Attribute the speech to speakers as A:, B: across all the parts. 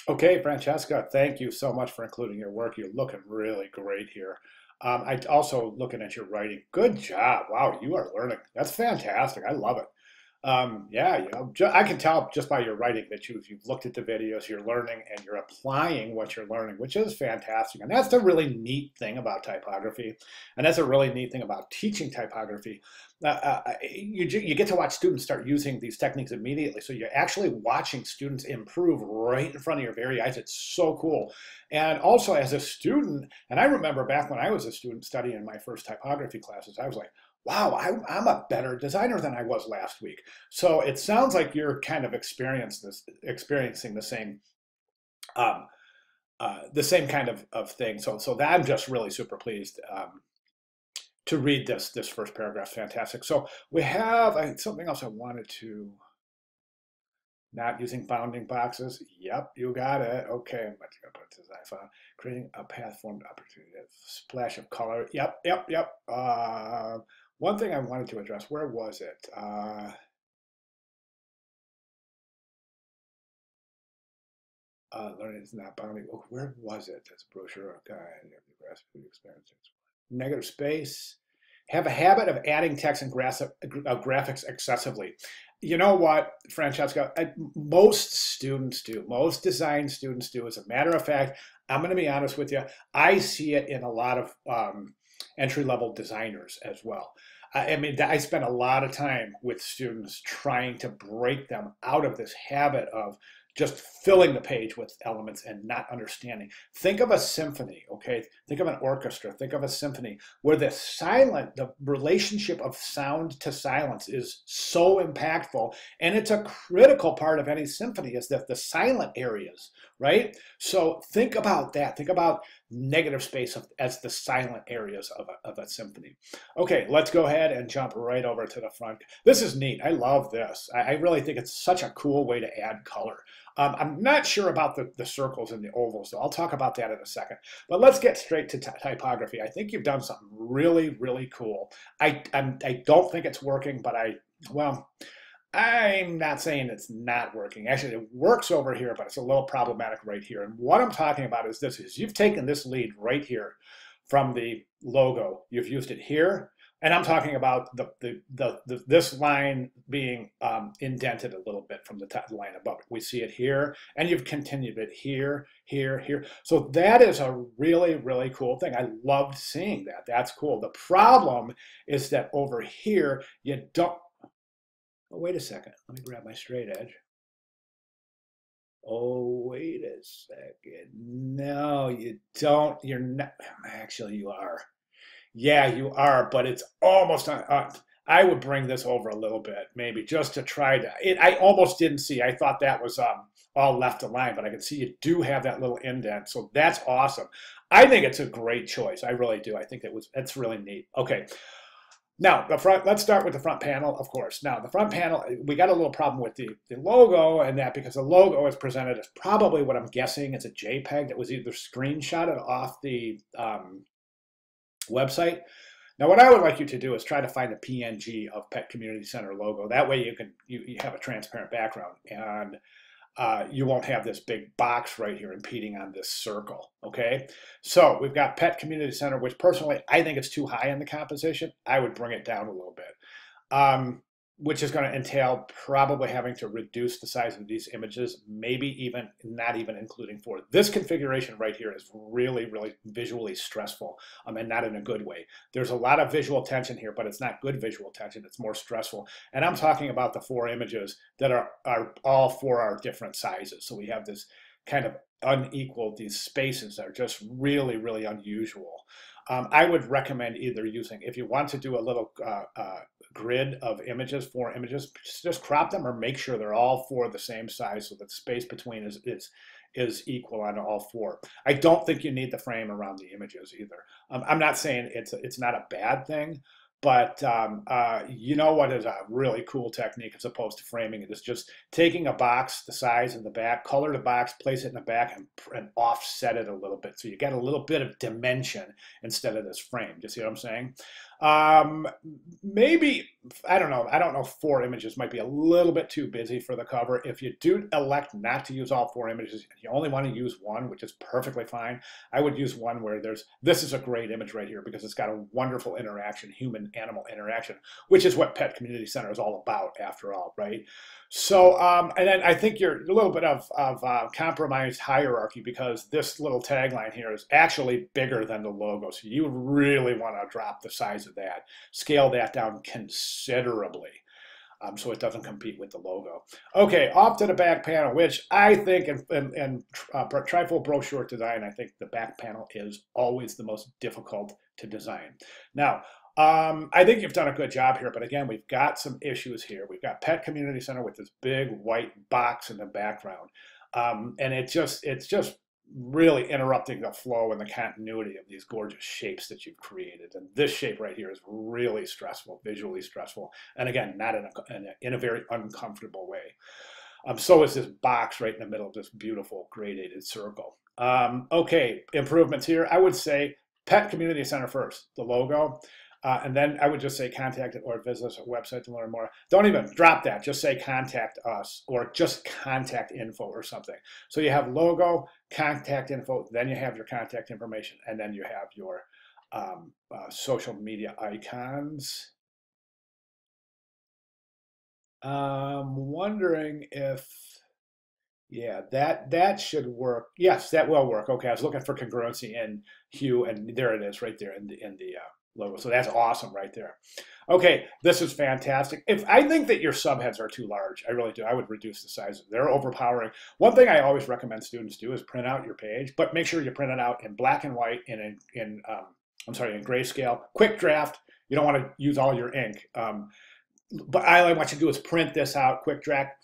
A: Okay, Francesca, thank you so much for including your work. You're looking really great here. I also looking at your writing. Good job. Wow, you are learning. That's fantastic. I love it. Yeah, I can tell just by your writing that you've looked at the videos, you're learning, and you're applying what you're learning, which is fantastic. And that's the really neat thing about typography, and that's a really neat thing about teaching typography. You get to watch students start using these techniques immediately, so you're actually watching students improve right in front of your very eyes. It's so cool. And also as a student, and I remember back when I was a student studying my first typography classes, I was like, wow, I'm a better designer than I was last week. So it sounds like you're kind of experiencing um, the same kind of thing. So that I'm just really super pleased to read this first paragraph. Fantastic. So we have something else I wanted to. Not using bounding boxes. Yep, you got it. Okay, I'm going to put this. I found creating a path formed opportunity, a splash of color. Yep. One thing I wanted to address. Where was it? Learning is not bounding. Oh, where was it? That's a brochure or guide. Experience. Negative space. Have a habit of adding text and graphics excessively. You know what, Francesca? Most students do. Most design students do. As a matter of fact, I'm going to be honest with you. I see it in a lot of entry-level designers as well. I mean, I spend a lot of time with students trying to break them out of this habit of just filling the page with elements and not understanding. Think of a symphony, okay? Think of an orchestra. Think of a symphony where the relationship of sound to silence is so impactful, and it's a critical part of any symphony is that the silent areas, right? So think about that. Think about negative space as the silent areas of a symphony. Okay, let's go ahead and jump right over to the front. This is neat. I love this. I really think it's such a cool way to add color. I'm not sure about the circles and the ovals, so I'll talk about that in a second. But let's get straight to typography. I think you've done something really, really cool. I don't think it's working, but well, I'm not saying it's not working. Actually, it works over here, but it's a little problematic right here. And what I'm talking about is you've taken this lead right here from the logo. You've used it here, and I'm talking about this line being indented a little bit from the top line above it. We see it here, and you've continued it here, here, here. So that is a really, really cool thing. I loved seeing that. That's cool. The problem is that over here, you don't. Oh, wait a second. Let me grab my straight edge. Oh, wait a second. No, you don't. You're not. Actually, you are. Yeah, you are, but it's almost I would bring this over a little bit, maybe just to try to. I almost didn't see. I thought that was all left aligned, but I can see you do have that little indent, so that's awesome. I think it's a great choice. I really do. I think it's really neat. Okay, now the front. Let's start with the front panel, of course. Now the front panel, we got a little problem with the logo and that because the logo is presented as probably what I'm guessing it's a JPEG that was either screenshotted off the website. Now, what I would like you to do is try to find a PNG of Pet Community Center logo. That way you have a transparent background and you won't have this big box right here impeding on this circle, okay? So we've got Pet Community Center, which personally, I think it's too high in the composition. I would bring it down a little bit. Which is going to entail probably having to reduce the size of these images, maybe even not even including 4. This configuration right here is really, really visually stressful, and not in a good way. There's a lot of visual tension here, but it's not good visual tension. It's more stressful. And I'm talking about the 4 images that are all 4 are different sizes. So we have this kind of unequal, these spaces are just really, really unusual. I would recommend either using, if you want to do a little grid of images, 4 images, just crop them or make sure they're all 4 the same size so that the space between is equal on all 4. I don't think you need the frame around the images either. I'm not saying it's not a bad thing, but you know what is a really cool technique as opposed to framing it is just taking a box the size in the back, color the box, place it in the back, and offset it a little bit. So you get a little bit of dimension instead of this frame. Do you see what I'm saying? Um, maybe, I don't know. I don't know. 4 images might be a little bit too busy for the cover. If you do elect not to use all 4 images, you only want to use one, which is perfectly fine. I would use one where this is a great image right here because it's got a wonderful interaction, human-animal interaction, which is what Pet Community Center is all about after all, right? So, and then I think you're a little bit of compromised hierarchy because this little tagline here is actually bigger than the logo. So you really want to drop the size of that, scale that down considerably. So it doesn't compete with the logo. Okay, off to the back panel, which I think in trifold brochure design, I think the back panel is always the most difficult to design. Now, I think you've done a good job here, but again, we've got some issues here. We've got Pet Community Center with this big white box in the background. And it's just really interrupting the flow and the continuity of these gorgeous shapes that you've created. And this shape right here is really stressful, visually stressful. And again, not in a very uncomfortable way. So is this box right in the middle of this beautiful gradated circle. Okay, improvements here. I would say Pet Community Center first, the logo. And then I would just say contact or visit our website to learn more. Don't even drop that. Just say contact us or just contact info or something. So you have logo, contact info, then you have your contact information, and then you have your social media icons. Wondering if, yeah, that should work. Yes, that will work. Okay, I was looking for congruency in hue, and there it is, right there in the logo. So that's awesome, right there. Okay, this is fantastic. If I think that your subheads are too large, I really do. I would reduce the size. They're overpowering. One thing I always recommend students do is print out your page, but make sure you print it out in black and white and in in grayscale. Quick draft. You don't want to use all your ink. But all I want you to do is print this out, quick draft,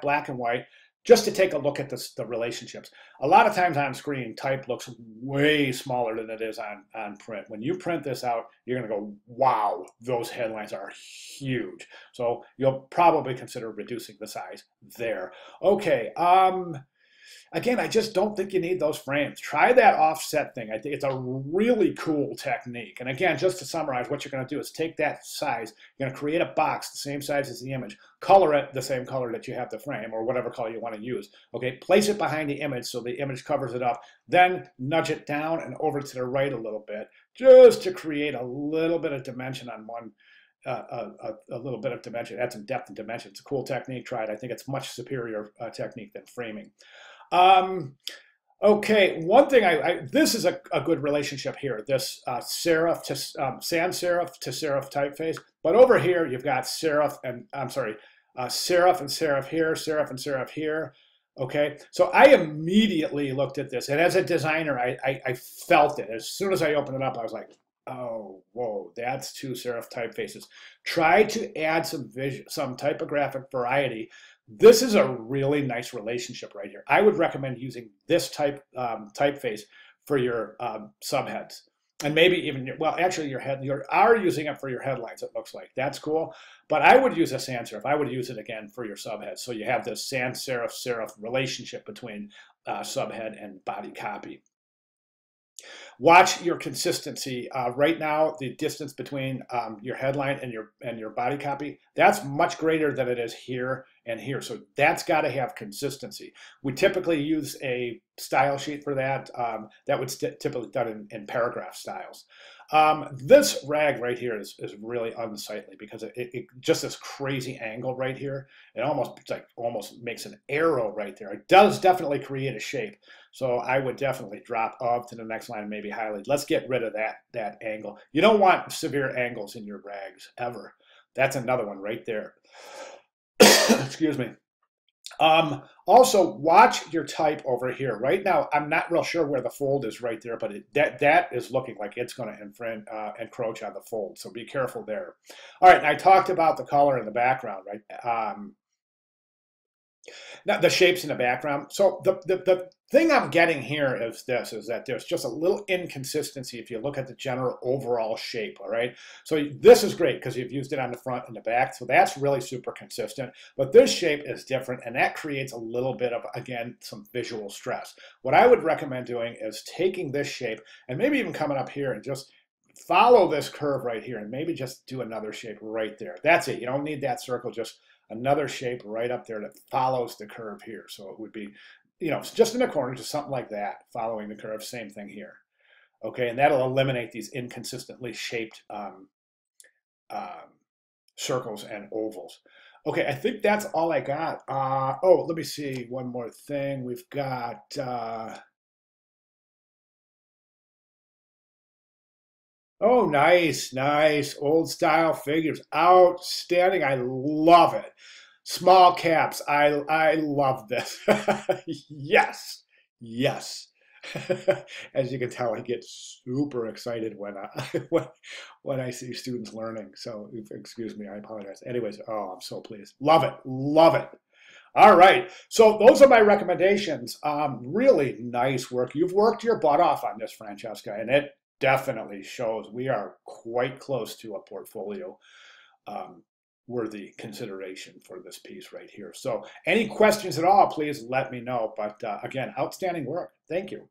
A: black and white, just to take a look at the relationships. A lot of times on screen, type looks way smaller than it is on print. When you print this out, you're going to go, wow, those headlines are huge. So you'll probably consider reducing the size there. Okay. Again, I just don't think you need those frames. Try that offset thing. I think it's a really cool technique. And again, just to summarize, what you're going to do is take that size, you're going to create a box the same size as the image, color it the same color that you have the frame, or whatever color you want to use. Okay, place it behind the image so the image covers it up, then nudge it down and over to the right a little bit, just to create a little bit of dimension on one, a little bit of dimension, add some depth and dimension. It's a cool technique. Try it. I think it's much superior technique than framing. Okay, one thing this is a good relationship here. This serif to sans serif to serif typeface, but over here you've got serif and serif and serif here, serif and serif here. Okay, so I immediately looked at this, and as a designer, I felt it as soon as I opened it up. I was like, oh, whoa, that's two serif typefaces. Try to add some typographic variety. This is a really nice relationship right here. I would recommend using this typeface for your subheads, and maybe even actually you are using it for your headlines. It looks like that's cool, but I would use a sans serif. I would use it again for your subheads, so you have this sans serif relationship between subhead and body copy. Watch your consistency. Right now, the distance between your headline and your body copy, that's much greater than it is here and here. So that's got to have consistency. We typically use a style sheet for that. That would typically done in paragraph styles. This rag right here is really unsightly because it just this crazy angle right here. It almost makes an arrow right there. It does definitely create a shape. So I would definitely drop up to the next line and maybe highlight. Let's get rid of that angle. You don't want severe angles in your rags ever. That's another one right there. Excuse me. Also, watch your type over here. Right now, I'm not real sure where the fold is right there, but that is looking like it's going to encroach on the fold. So be careful there. All right, and I talked about the color in the background, right? Now the shapes in the background. So the thing I'm getting here is that there's just a little inconsistency if you look at the general overall shape, all right? So this is great because you've used it on the front and the back, so that's really super consistent. But this shape is different, and that creates a little bit of, again, some visual stress. What I would recommend doing is taking this shape and maybe even coming up here and just follow this curve right here and maybe just do another shape right there. That's it. You don't need that circle, just another shape right up there that follows the curve here. So it would be, just in the corner, just something like that, following the curve. Same thing here. Okay, and that'll eliminate these inconsistently shaped um, circles and ovals. Okay, I think that's all I got. Oh, let me see one more thing. We've got, oh, nice, nice. Old style figures. Outstanding. I love it. Small caps. I love this. Yes, yes. As you can tell, I get super excited when when I see students learning. So excuse me, I apologize. Anyways, oh, I'm so pleased. Love it, love it. All right, so those are my recommendations. Really nice work. You've worked your butt off on this, Francesca, and it definitely shows. We are quite close to a portfolio um, worthy consideration for this piece right here. So any questions at all, please let me know. But again, outstanding work. Thank you.